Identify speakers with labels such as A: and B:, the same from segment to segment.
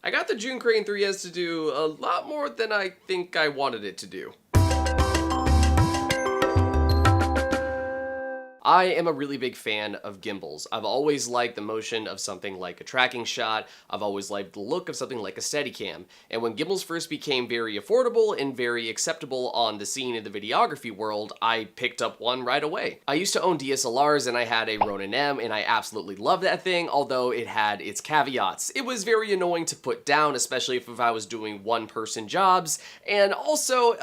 A: I got the Zhiyun Crane 3S to do a lot more than I think I wanted it to do. I am a really big fan of gimbals. I've always liked the motion of something like a tracking shot. I've always liked the look of something like a Steadicam. And when gimbals first became very affordable and very acceptable on the scene in the videography world, I picked up one right away. I used to own DSLRs and I had a Ronin M and I absolutely loved that thing, although it had its caveats. It was very annoying to put down, especially if I was doing one-person jobs, and also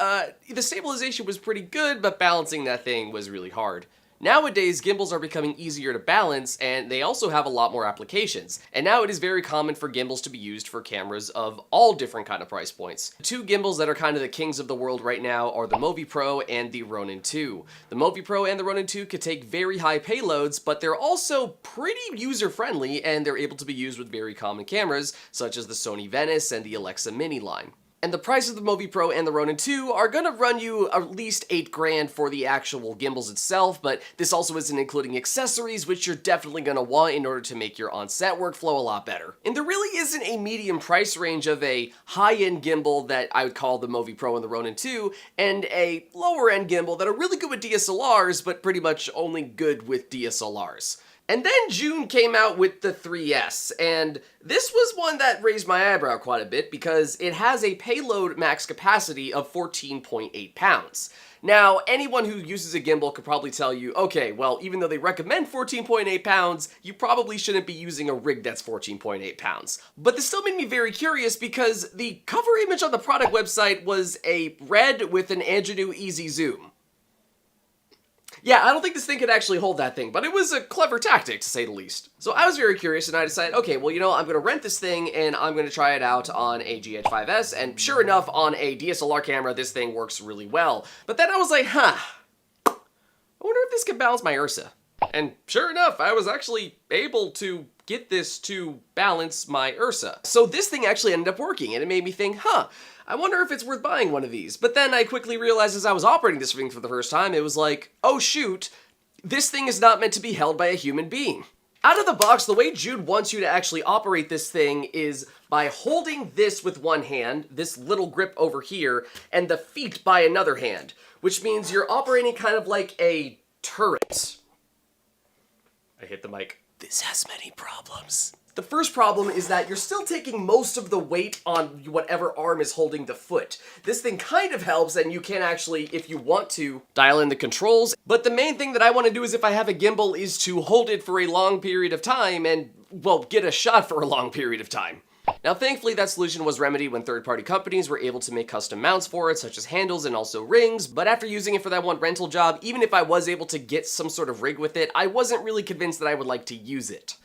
A: the stabilization was pretty good, but balancing that thing was really hard. Nowadays, gimbals are becoming easier to balance, and they also have a lot more applications. And now it is very common for gimbals to be used for cameras of all different kind of price points. The two gimbals that are kind of the kings of the world right now are the Movi Pro and the Ronin 2. The Movi Pro and the Ronin 2 could take very high payloads, but they're also pretty user-friendly, and they're able to be used with very common cameras, such as the Sony Venice and the Alexa Mini line. And the price of the Movi Pro and the Ronin 2 are gonna run you at least 8 grand for the actual gimbals itself, but this also isn't including accessories, which you're definitely gonna want in order to make your on-set workflow a lot better. And there really isn't a medium price range of a high-end gimbal that I would call the Movi Pro and the Ronin 2, and a lower-end gimbal that are really good with DSLRs, but pretty much only good with DSLRs. And then Zhiyun came out with the 3S, and this was one that raised my eyebrow quite a bit because it has a payload max capacity of 14.8 pounds. Now, anyone who uses a gimbal could probably tell you, okay, well, even though they recommend 14.8 pounds, you probably shouldn't be using a rig that's 14.8 pounds. But this still made me very curious because the cover image on the product website was a red with an Angenieux Easy Zoom. Yeah, I don't think this thing could actually hold that thing, but it was a clever tactic, to say the least. So I was very curious, and I decided, okay, well, you know, I'm going to rent this thing, and I'm going to try it out on a GH5S, and sure enough, on a DSLR camera, this thing works really well. But then I was like, I wonder if this can balance my Ursa. And sure enough, I was actually able to get this to balance my Ursa. So this thing actually ended up working, and it made me think, I wonder if it's worth buying one of these. But then I quickly realized as I was operating this thing for the first time, it was like, oh shoot, this thing is not meant to be held by a human being. Out of the box, the way Jude wants you to actually operate this thing is by holding this with one hand, this little grip over here, and the feet by another hand, which means you're operating kind of like a turret. I hit the mic. This has many problems. The first problem is that you're still taking most of the weight on whatever arm is holding the foot. This thing kind of helps, and you can actually, if you want to, dial in the controls. But the main thing that I want to do is if I have a gimbal is to hold it for a long period of time and, well, get a shot for a long period of time. Now, thankfully, that solution was remedied when third-party companies were able to make custom mounts for it, such as handles and also rings, but after using it for that one rental job, even if I was able to get some sort of rig with it, I wasn't really convinced that I would like to use it.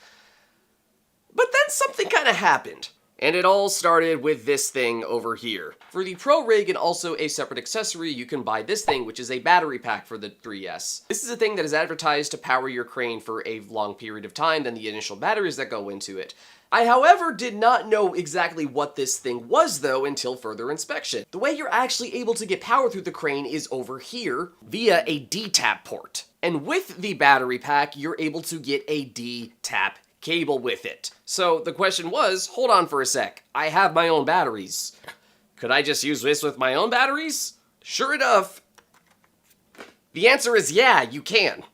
A: But then something kind of happened. And it all started with this thing over here. For the Pro rig and also a separate accessory, you can buy this thing, which is a battery pack for the 3S. This is a thing that is advertised to power your crane for a long period of time than the initial batteries that go into it. I, however, did not know exactly what this thing was, though, until further inspection. The way you're actually able to get power through the crane is over here via a D-tap port. And with the battery pack, you're able to get a D-tap cable with it. So the question was, hold on for a sec, I have my own batteries. Could I just use this with my own batteries? Sure enough, the answer is yeah, you can.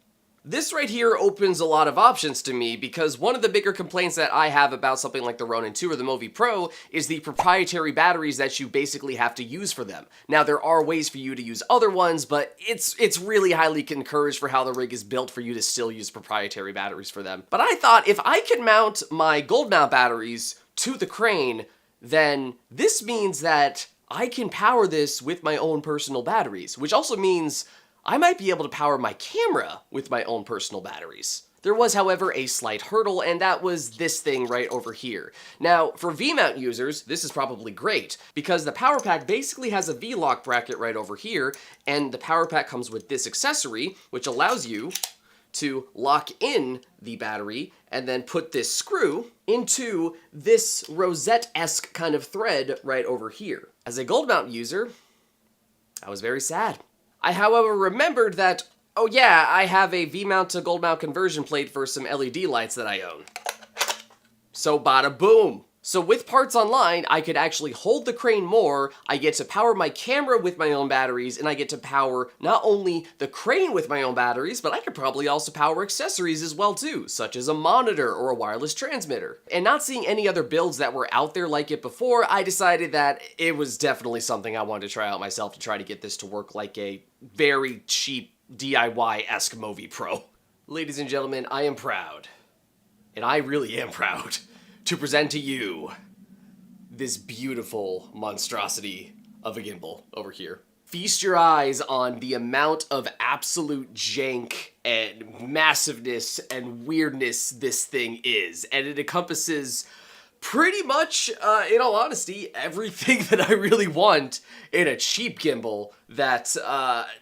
A: This right here opens a lot of options to me because one of the bigger complaints that I have about something like the Ronin 2 or the Movi Pro is the proprietary batteries that you basically have to use for them. Now, there are ways for you to use other ones, but it's really highly encouraged for how the rig is built for you to still use proprietary batteries for them. But I thought if I could mount my gold mount batteries to the crane, then this means that I can power this with my own personal batteries, which also means I might be able to power my camera with my own personal batteries. There was, however, a slight hurdle, and that was this thing right over here. Now, for V-mount users, this is probably great, because the power pack basically has a V-lock bracket right over here, and the power pack comes with this accessory, which allows you to lock in the battery and then put this screw into this rosette-esque kind of thread right over here. As a gold mount user, I was very sad. I, however, remembered that, oh yeah, I have a V-mount to gold mount conversion plate for some LED lights that I own. So bada boom. So with parts online, I could actually hold the crane more, I get to power my camera with my own batteries, and I get to power not only the crane with my own batteries, but I could probably also power accessories as well too, such as a monitor or a wireless transmitter. And not seeing any other builds that were out there like it before, I decided that it was definitely something I wanted to try out myself to try to get this to work like a very cheap DIY-esque Movi Pro. Ladies and gentlemen, I am proud, and I really am proud, to present to you this beautiful monstrosity of a gimbal over here. Feast your eyes on the amount of absolute jank and massiveness and weirdness this thing is, and it encompasses pretty much, in all honesty, everything that I really want in a cheap gimbal that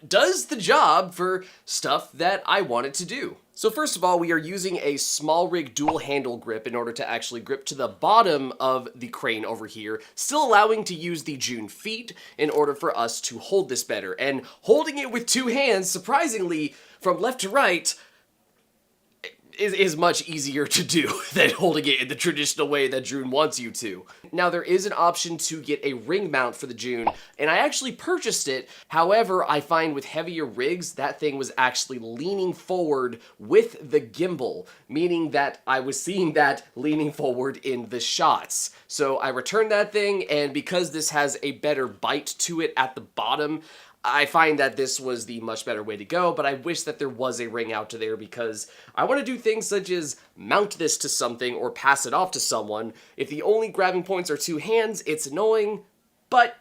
A: does the job for stuff that I want it to do. So first of all, we are using a small rig dual handle grip in order to actually grip to the bottom of the crane over here, still allowing to use the Zhiyun feet in order for us to hold this better. And holding it with two hands, surprisingly, from left to right, is much easier to do than holding it in the traditional way that Zhiyun wants you to. Now, there is an option to get a ring mount for the Zhiyun, and I actually purchased it. However, I find with heavier rigs, that thing was actually leaning forward with the gimbal, meaning that I was seeing that leaning forward in the shots. So I returned that thing, and because this has a better bite to it at the bottom, I find that this was the much better way to go, but I wish that there was a ring out to there because I want to do things such as mount this to something or pass it off to someone. If the only grabbing points are two hands, it's annoying, but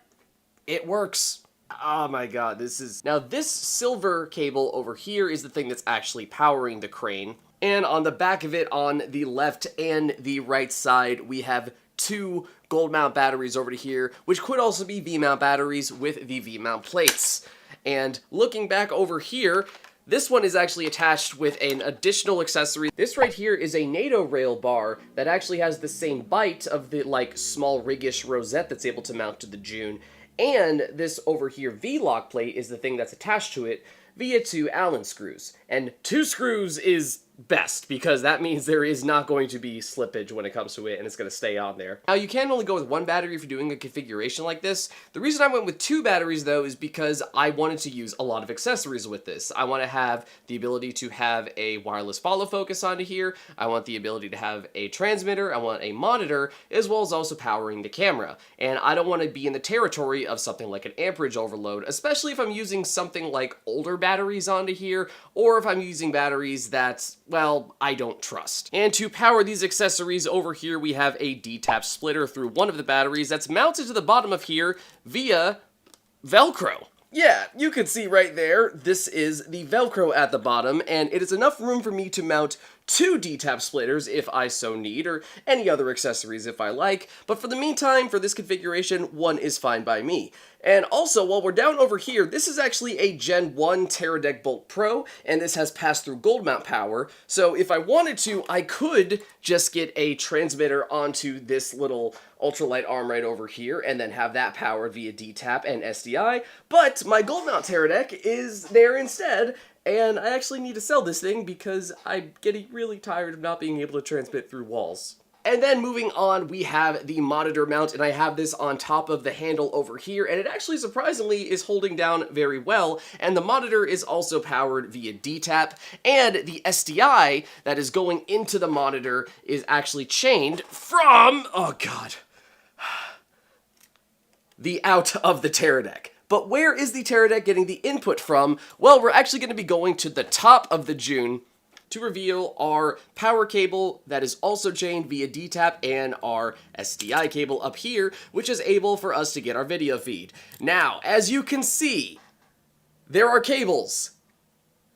A: it works. Oh my god, this is... Now this silver cable over here is the thing that's actually powering the crane, and on the back of it on the left and the right side, we have two gold mount batteries over to here, which could also be V-mount batteries with the V-mount plates. And looking back over here, this one is actually attached with an additional accessory. This right here is a NATO rail bar that actually has the same bite of the like small rig-ish rosette that's able to mount to the Zhiyun. And this over here V-lock plate is the thing that's attached to it via two Allen screws. And two screws is best, because that means there is not going to be slippage when it comes to it, and it's going to stay on there. Now, you can only go with one battery if you're doing a configuration like this. The reason I went with two batteries, though, is because I wanted to use a lot of accessories with this. I want to have the ability to have a wireless follow focus onto here. I want the ability to have a transmitter. I want a monitor, as well as also powering the camera. And I don't want to be in the territory of something like an amperage overload, especially if I'm using something like older batteries onto here, or if I'm using batteries that, well, I don't trust. And to power these accessories over here, we have a D-tap splitter through one of the batteries that's mounted to the bottom of here via Velcro. Yeah, you can see right there, this is the Velcro at the bottom, and it is enough room for me to mount two D-tap splitters if I so need, or any other accessories if I like, but for the meantime, for this configuration, one is fine by me. And also, while we're down over here, this is actually a Gen 1 Teradek Bolt Pro, and this has pass-through gold mount power, so if I wanted to, I could just get a transmitter onto this little ultralight arm right over here, and then have that powered via D-tap and SDI, but my gold mount Teradek is there instead, and I actually need to sell this thing because I'm getting really tired of not being able to transmit through walls. And then moving on, we have the monitor mount, and I have this on top of the handle over here, and it actually surprisingly is holding down very well, and the monitor is also powered via D-tap, and the SDI that is going into the monitor is actually chained from, oh god, the out of the Teradek. But where is the Teradek getting the input from? Well, we're actually going to be going to the top of the Zhiyun to reveal our power cable that is also chained via D-tap and our SDI cable up here, which is able for us to get our video feed. Now, as you can see, there are cables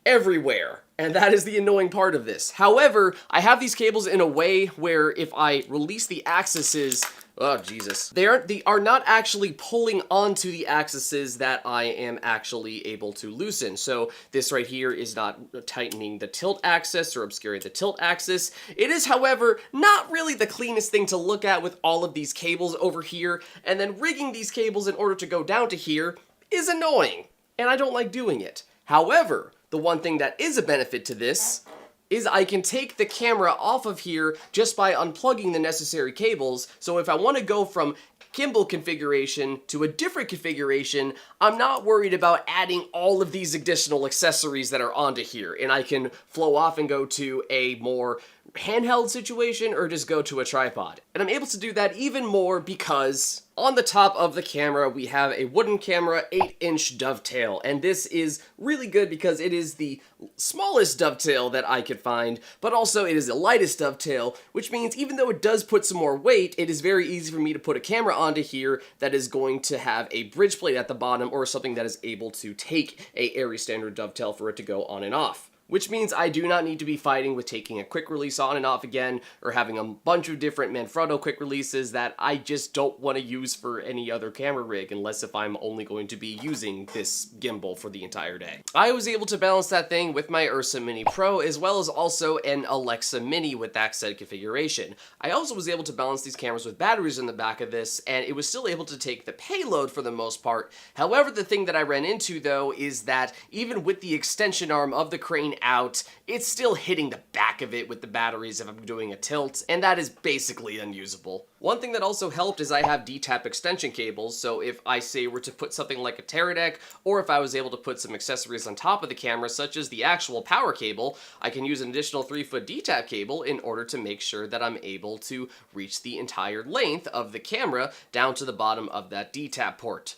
A: everywhere, and that is the annoying part of this. However, I have these cables in a way where if I release the axes, oh Jesus, they are not actually pulling onto the axes that I am actually able to loosen. So this right here is not tightening the tilt axis or obscuring the tilt axis. It is, however, not really the cleanest thing to look at with all of these cables over here, and then rigging these cables in order to go down to here is annoying, and I don't like doing it. However, the one thing that is a benefit to this is I can take the camera off of here just by unplugging the necessary cables. So if I want to go from gimbal configuration to a different configuration, I'm not worried about adding all of these additional accessories that are onto here, and I can flow off and go to a more handheld situation or just go to a tripod. And I'm able to do that even more because on the top of the camera we have a wooden camera 8-inch dovetail, and this is really good because it is the smallest dovetail that I could find, but also it is the lightest dovetail, which means even though it does put some more weight, it is very easy for me to put a camera onto here that is going to have a bridge plate at the bottom or something that is able to take a ARRI standard dovetail for it to go on and off. Which means I do not need to be fighting with taking a quick release on and off again, or having a bunch of different Manfrotto quick releases that I just don't want to use for any other camera rig, unless if I'm only going to be using this gimbal for the entire day. I was able to balance that thing with my Ursa Mini Pro, as well as also an Alexa Mini with that said configuration. I also was able to balance these cameras with batteries in the back of this, and it was still able to take the payload for the most part. However, the thing that I ran into though is that even with the extension arm of the Crane out, it's still hitting the back of it with the batteries if I'm doing a tilt, and that is basically unusable. One thing that also helped is I have D-tap extension cables, so if I say were to put something like a Teradek, or if I was able to put some accessories on top of the camera, such as the actual power cable, I can use an additional 3-foot D-tap cable in order to make sure that I'm able to reach the entire length of the camera down to the bottom of that D-tap port.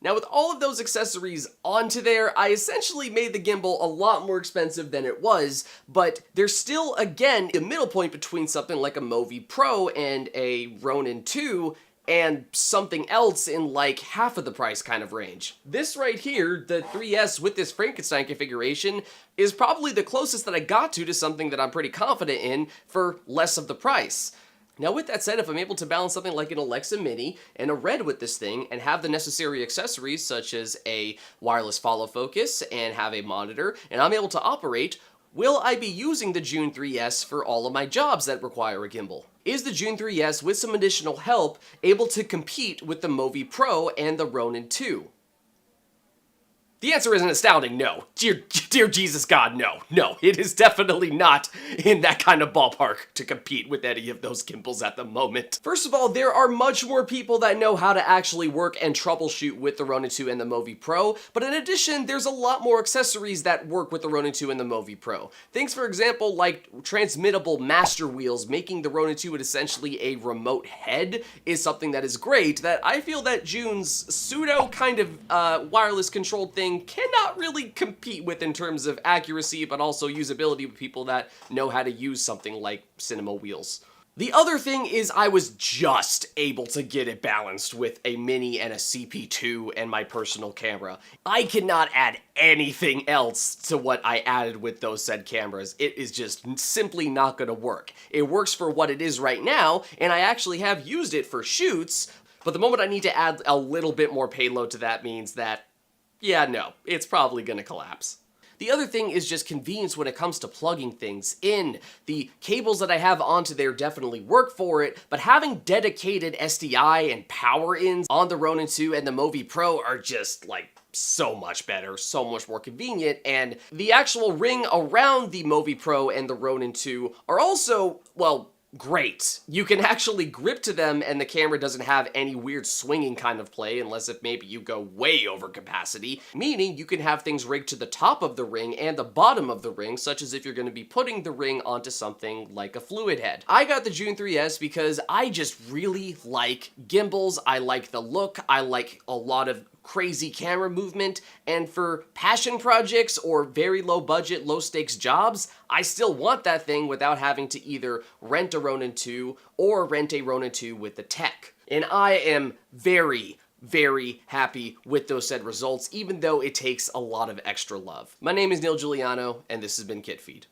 A: Now with all of those accessories onto there, I essentially made the gimbal a lot more expensive than it was, but there's still, again, a middle point between something like a Movi Pro and a Ronin 2, and something else in like half of the price kind of range. This right here, the 3S with this Frankenstein configuration, is probably the closest that I got to something that I'm pretty confident in for less of the price. Now with that said, if I'm able to balance something like an Alexa Mini and a Red with this thing and have the necessary accessories such as a wireless follow focus and have a monitor, and I'm able to operate, will I be using the Zhiyun 3S for all of my jobs that require a gimbal? Is the Zhiyun 3S, with some additional help, able to compete with the Movi Pro and the Ronin 2? The answer is an astounding no. Dear Jesus God, no. No, it is definitely not in that kind of ballpark to compete with any of those gimbals at the moment. First of all, there are much more people that know how to actually work and troubleshoot with the Ronin 2 and the Movi Pro, but in addition, there's a lot more accessories that work with the Ronin 2 and the Movi Pro. Things, for example, like transmittable master wheels, making the Ronin 2 essentially a remote head, is something that is great, that I feel that Zhiyun's pseudo kind of wireless controlled thing cannot really compete with in terms of accuracy, but also usability with people that know how to use something like cinema wheels. The other thing is I was just able to get it balanced with a Mini and a CP2 and my personal camera. I cannot add anything else to what I added with those said cameras. It is just simply not going to work. It works for what it is right now, and I actually have used it for shoots, but the moment I need to add a little bit more payload to that means that yeah, no, it's probably gonna collapse. The other thing is just convenience when it comes to plugging things in. The cables that I have onto there definitely work for it, but having dedicated SDI and power ins on the Ronin 2 and the Movi Pro are just like so much better, so much more convenient, and the actual ring around the Movi Pro and the Ronin 2 are also, well, great. You can actually grip to them and the camera doesn't have any weird swinging kind of play unless if maybe you go way over capacity, meaning you can have things rigged to the top of the ring and the bottom of the ring, such as if you're going to be putting the ring onto something like a fluid head. I got the Zhiyun 3S because I just really like gimbals, I like the look, I like a lot of crazy camera movement, and for passion projects or very low budget, low stakes jobs, I still want that thing without having to either rent a Ronin 2 or rent a Ronin 2 with the tech. And I am very, very happy with those said results, even though it takes a lot of extra love. My name is Neil Guliano, and this has been KitFeed.